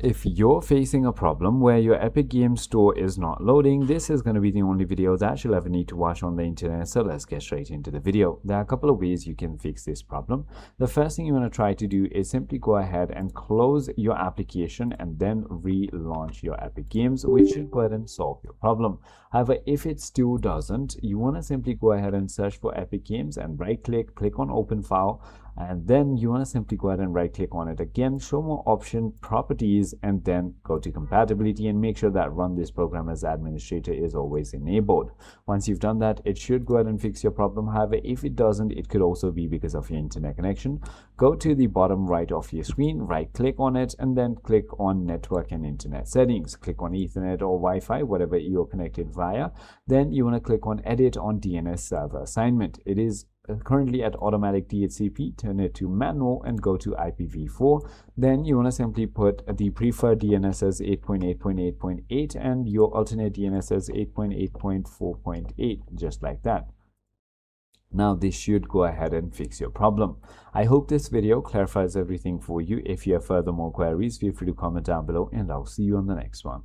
If you're facing a problem where your Epic Games Store is not loading, this is going to be the only video that you'll ever need to watch on the internet, so let's get straight into the video. There are a couple of ways you can fix this problem. The first thing you want to try to do is simply go ahead and close your application and then relaunch your Epic Games, which should go ahead and solve your problem. However, if it still doesn't, you want to simply go ahead and search for Epic Games and click on Open File, and then you want to simply go ahead and right click on it again, show more option, properties, and then go to compatibility and make sure that run this program as administrator is always enabled. Once you've done that, it should go ahead and fix your problem. However, if it doesn't, it could also be because of your internet connection. Go to the bottom right of your screen, right click on it, and then click on network and internet settings. Click on Ethernet or Wi-Fi, whatever you're connected via. Then you want to click on edit on DNS server assignment. It is currently at automatic DHCP, turn it to manual and go to IPv4. Then you want to simply put the preferred DNS as 8.8.8.8 and your alternate DNS as 8.8.4.8, just like that. Now this should go ahead and fix your problem. I hope this video clarifies everything for you. If you have further more queries, feel free to comment down below and I'll see you on the next one.